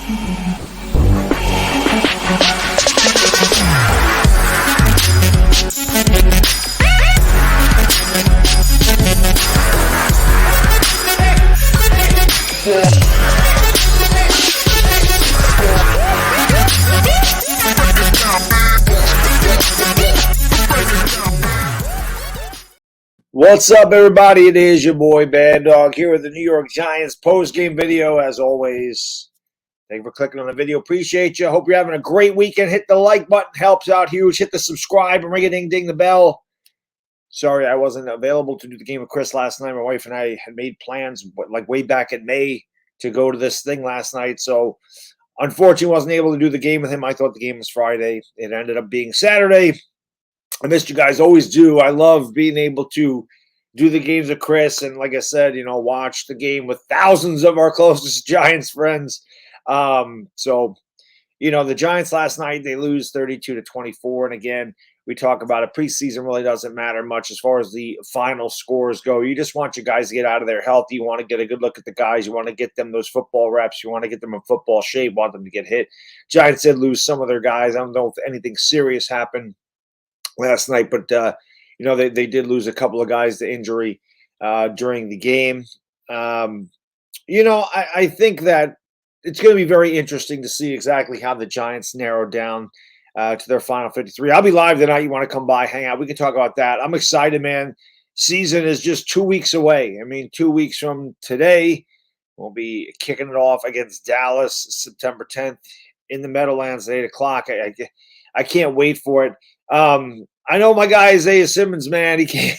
What's up, everybody? It is your boy Baddog here with the New York Giants post-game video. As always, thank you for clicking on the video. Appreciate you. Hope you're having a great weekend. Hit the like button. Helps out huge. Hit the subscribe and ring-a-ding-ding the bell. Sorry I wasn't available to do the game with Chris last night. My wife and I had made plans like way back in May to go to this thing last night. So, unfortunately, wasn't able to do the game with him. I thought the game was Friday. It ended up being Saturday. I missed you guys, always do. I love being able to do the games with Chris and, like I said, watch the game with thousands of our closest Giants friends. The Giants last night, they lose 32-24. And again, we talk about it. Preseason really doesn't matter much as far as the final scores go. You just want your guys to get out of there healthy. You want to get a good look at the guys. You want to get them those football reps. You want to get them in football shape, want them to get hit. Giants did lose some of their guys. I don't know if anything serious happened last night, but they did lose a couple of guys to injury during the game. I think that it's going to be very interesting to see exactly how the Giants narrow down to their final 53. I'll be live tonight. You want to come by, hang out. We can talk about that. I'm excited, man. Season is just 2 weeks away. 2 weeks from today, we'll be kicking it off against Dallas September 10th in the Meadowlands at 8 o'clock. I can't wait for it. I know my guy Isaiah Simmons, man. He can't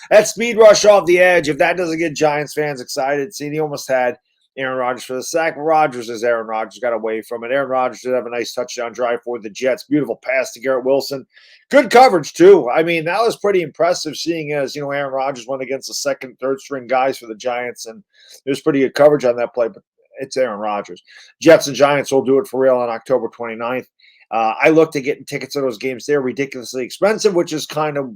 that speed rush off the edge. If that doesn't get Giants fans excited, see, he almost had Aaron Rodgers for the sack. Rodgers is Aaron Rodgers, got away from it. Aaron Rodgers did have a nice touchdown drive for the Jets. Beautiful pass to Garrett Wilson. Good coverage, too. That was pretty impressive, seeing as, Aaron Rodgers went against the second, third string guys for the Giants, and there's pretty good coverage on that play, but it's Aaron Rodgers. Jets and Giants will do it for real on October 29th. I looked at getting tickets to those games. They're ridiculously expensive, which is kind of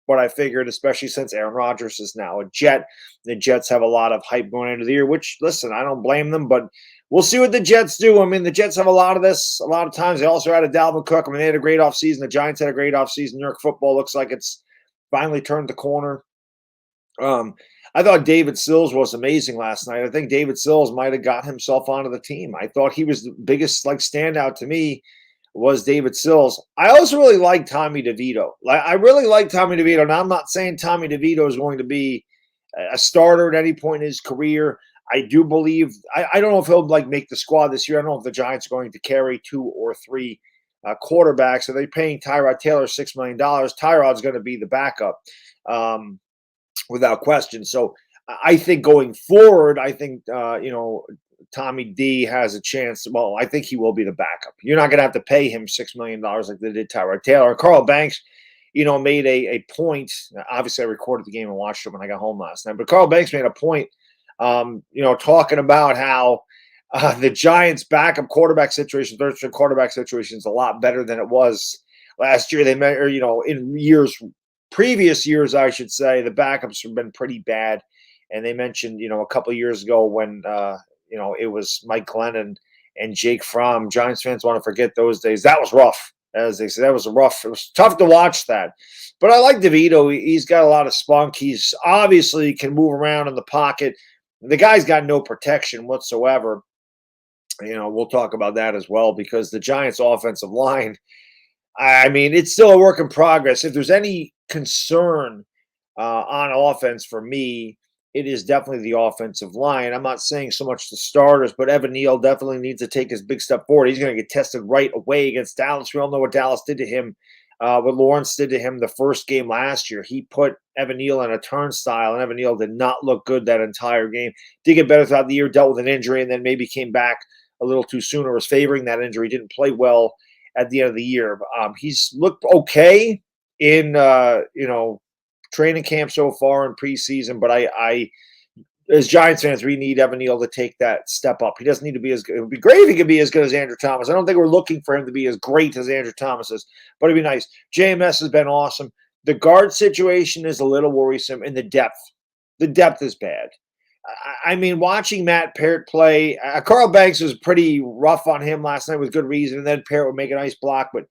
what I figured, especially since Aaron Rodgers is now a Jet. The Jets have a lot of hype going into the year, which, listen, I don't blame them, but we'll see what the Jets do. The Jets have a lot of this. A lot of times they also had a Dalvin Cook. They had a great offseason. The Giants had a great offseason. New York football looks like it's finally turned the corner. I thought David Sills was amazing last night. I think David Sills might have got himself onto the team. I thought he was the biggest standout to me was David Sills. I also really like Tommy DeVito. I really like Tommy DeVito. Now, I'm not saying Tommy DeVito is going to be a starter at any point in his career. I do believe I don't know if he'll make the squad this year. I don't know if the Giants are going to carry 2 or 3 quarterbacks. Are they paying Tyrod Taylor $6 million? Tyrod's going to be the backup without question. So I think going forward, Tommy D has a chance. Well, I think he will be the backup. You're not going to have to pay him $6 million like they did Tyrod Taylor. Carl Banks, made a point. Obviously, I recorded the game and watched it when I got home last night. But Carl Banks made a point, talking about how the Giants' backup quarterback situation, third-string quarterback situation, is a lot better than it was last year. They met, in previous years, I should say, the backups have been pretty bad. And they mentioned, a couple of years ago when it was Mike Glennon and Jake Fromm. Giants fans want to forget those days. That was rough, as they said. That was rough. It was tough to watch that. But I like DeVito. He's got a lot of spunk. He's obviously can move around in the pocket. The guy's got no protection whatsoever. We'll talk about that as well, because the Giants' offensive line, it's still a work in progress. If there's any concern on offense for me, it is definitely the offensive line. I'm not saying so much the starters, but Evan Neal definitely needs to take his big step forward. He's going to get tested right away against Dallas. We all know what Dallas did to him, what Lawrence did to him the first game last year. He put Evan Neal in a turnstile, and Evan Neal did not look good that entire game. Did get better throughout the year, dealt with an injury, and then maybe came back a little too soon or was favoring that injury. Didn't play well at the end of the year. He's looked okay in, training camp so far in preseason, but I as Giants fans, we need Evan Neal to take that step up. He doesn't need to be as good. It would be great if he could be as good as Andrew Thomas. I don't think we're looking for him to be as great as Andrew Thomas is, but it'd be nice. JMS has been awesome. The guard situation is a little worrisome, and the depth is bad. I mean, watching Matt Parrott play, Carl Banks was pretty rough on him last night with good reason, and then Parrott would make a nice block. But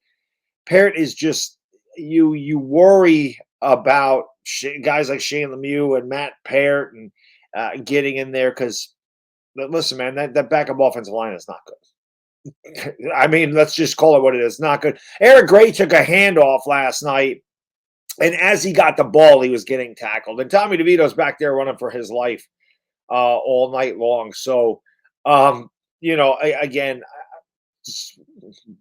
Parrott is just you worry about guys like Shane Lemieux and Matt Parrott and getting in there because listen, man, that backup offensive line is not good. I mean, let's just call it what it is. Not good. Eric Gray took a handoff last night, and as he got the ball, he was getting tackled. And Tommy DeVito's back there running for his life all night long. So, again,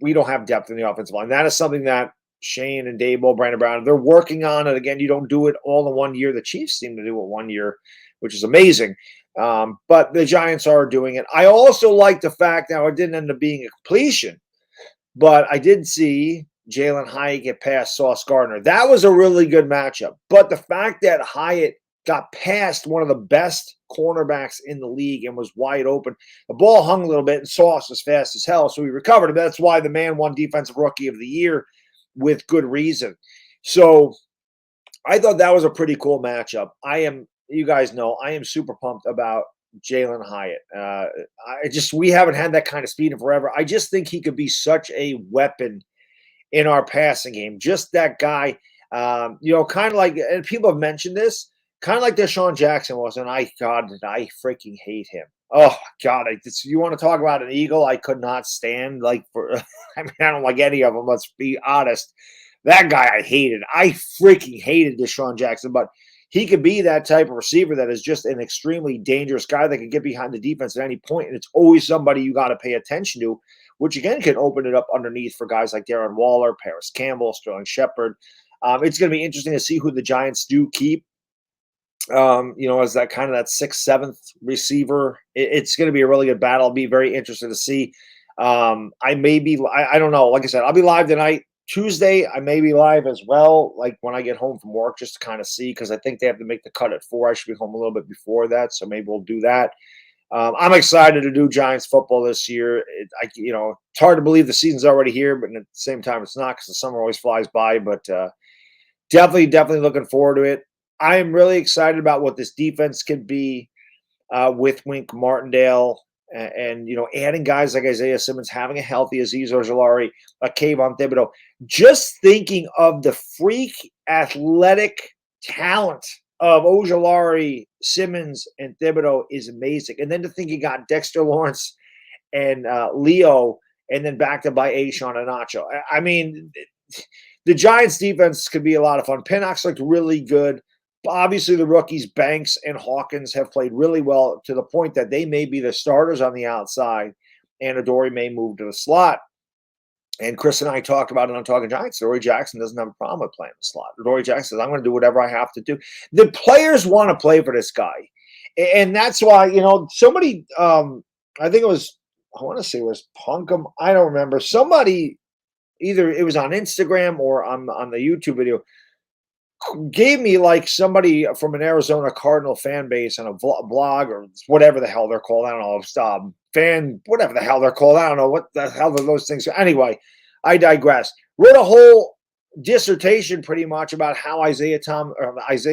we don't have depth in the offensive line. That is something that Shane and Dable, Brandon Brown, they're working on it. Again, you don't do it all in 1 year. The Chiefs seem to do it 1 year, which is amazing. But the Giants are doing it. I also like the fact now it didn't end up being a completion, but I did see Jalen Hyatt get past Sauce Gardner. That was a really good matchup. But the fact that Hyatt got past one of the best cornerbacks in the league and was wide open, the ball hung a little bit, and Sauce was fast as hell, so he recovered. And that's why the man won Defensive Rookie of the Year with good reason. So I thought that was a pretty cool matchup. You guys know, I am super pumped about Jalen Hyatt. We haven't had that kind of speed in forever. I just think he could be such a weapon in our passing game. Just that guy, kind of like, and people have mentioned this, kind of like Deshaun Jackson was, and I freaking hate him. Oh God, you want to talk about an Eagle I could not stand? I don't like any of them. Let's be honest. That guy I hated. I freaking hated Deshaun Jackson, but he could be that type of receiver that is just an extremely dangerous guy that can get behind the defense at any point, and it's always somebody you got to pay attention to, which again can open it up underneath for guys like Darren Waller, Paris Campbell, Sterling Shepard. It's going to be interesting to see who the Giants do keep. As that kind of that 6th, 7th receiver. It's going to be a really good battle. I'll be very interested to see. I don't know. Like I said, I'll be live tonight. Tuesday, I may be live as well, like when I get home from work, just to kind of see, because I think they have to make the cut at 4. I should be home a little bit before that, so maybe we'll do that. I'm excited to do Giants football this year. It's hard to believe the season's already here, but at the same time, it's not, because the summer always flies by. But definitely looking forward to it. I am really excited about what this defense could be with Wink Martindale and adding guys like Isaiah Simmons, having a healthy Azeez Ojulari, a Kayvon Thibodeau. Just thinking of the freak athletic talent of Ojulari, Simmons, and Thibodeau is amazing. And then to think you got Dexter Lawrence and Leo, and then backed up by Ashawn and Nacho. I mean, the Giants defense could be a lot of fun. Pinnock's looked really good. Obviously, the rookies, Banks and Hawkins, have played really well to the point that they may be the starters on the outside, and Adoree may move to the slot. And Chris and I talked about it on Talking Giants. Adoree Jackson doesn't have a problem with playing the slot. Adoree Jackson says, I'm going to do whatever I have to do. The players want to play for this guy. And that's why, somebody, I think it was, I want to say it was Punkum. I don't remember. Somebody, either it was on Instagram or on the YouTube video, gave me like somebody from an Arizona Cardinal fan base on a blog or whatever the hell they're called. I don't know. Whatever the hell they're called. I don't know what the hell are those things. Anyway, I digress. Wrote a whole dissertation pretty much about how Isaiah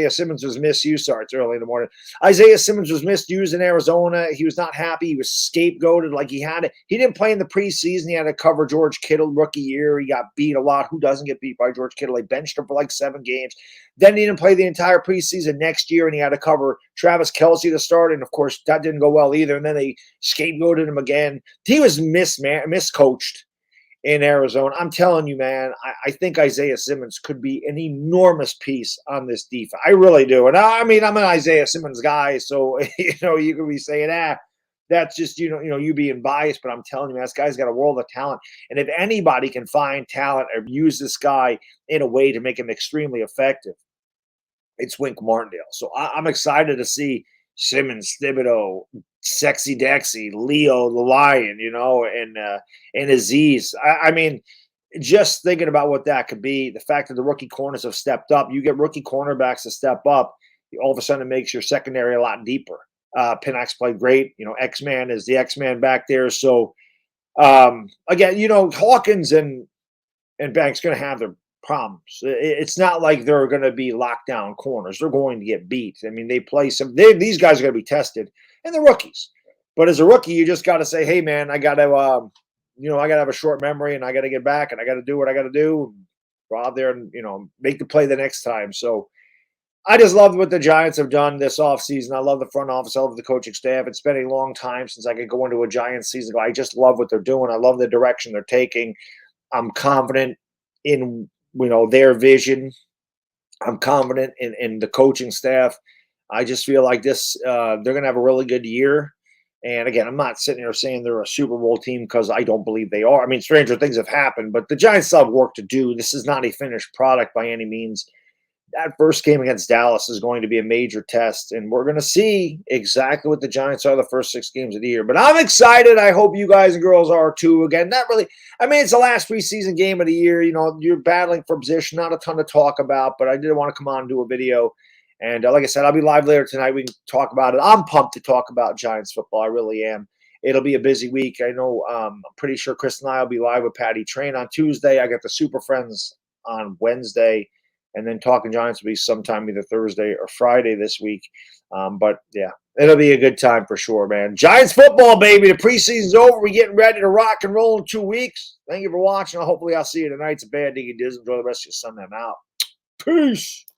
Simmons was misused. Sorry, it's early in the morning. Isaiah Simmons was misused in Arizona. He was not happy. He was scapegoated like he didn't play in the preseason. He had to cover George Kittle rookie year. He got beat a lot. Who doesn't get beat by George Kittle? They benched him for like 7 games. Then he didn't play the entire preseason next year, and he had to cover Travis Kelce to start. And of course, that didn't go well either. And then they scapegoated him again. He was miscoached in Arizona. I'm telling you, man, I think Isaiah Simmons could be an enormous piece on this defense. I really do. And I mean, I'm an Isaiah Simmons guy, so you could be saying, that's just you being biased. But I'm telling you, man, this guy's got a world of talent. And if anybody can find talent or use this guy in a way to make him extremely effective, it's Wink Martindale. So I'm excited to see Simmons, Thibodeau, Sexy Dexy, Leo the Lion, and Azeez. I mean, just thinking about what that could be, the fact that the rookie corners have stepped up, you get rookie cornerbacks to step up, all of a sudden it makes your secondary a lot deeper. Pinnock's played great. X-Man is the X-Man back there. So, again, Hawkins and Banks going to have problems. It's not like they're going to be lockdown corners. They're going to get beat. I mean, these guys are going to be tested, and they're rookies. But as a rookie, you just got to say, hey, man, I got to, I got to have a short memory, and I got to get back, and I got to do what I got to do. Go out there and, make the play the next time. So I just love what the Giants have done this offseason. I love the front office. I love the coaching staff. It's been a long time since I could go into a Giants season. I just love what they're doing. I love the direction they're taking. I'm confident in, their vision. I'm confident in the coaching staff. I just feel like they're going to have a really good year. And again, I'm not sitting here saying they're a Super Bowl team because I don't believe they are. I mean, stranger things have happened, but the Giants still have work to do. This is not a finished product by any means. That first game against Dallas is going to be a major test, and we're going to see exactly what the Giants are the first 6 games of the year. But I'm excited. I hope you guys and girls are too. Again, not really. I mean, it's the last preseason game of the year. You're battling for position. Not a ton to talk about, but I did want to come on and do a video. And like I said, I'll be live later tonight. We can talk about it. I'm pumped to talk about Giants football. I really am. It'll be a busy week. I know. I'm pretty sure Chris and I will be live with Patty Train on Tuesday. I got the Super Friends on Wednesday. And then Talking Giants will be sometime either Thursday or Friday this week. But, yeah, it'll be a good time for sure, man. Giants football, baby. The preseason's over. We're getting ready to rock and roll in 2 weeks. Thank you for watching. Hopefully I'll see you tonight. It's a bad dig. Enjoy the rest of your Sunday. I'm out. Peace.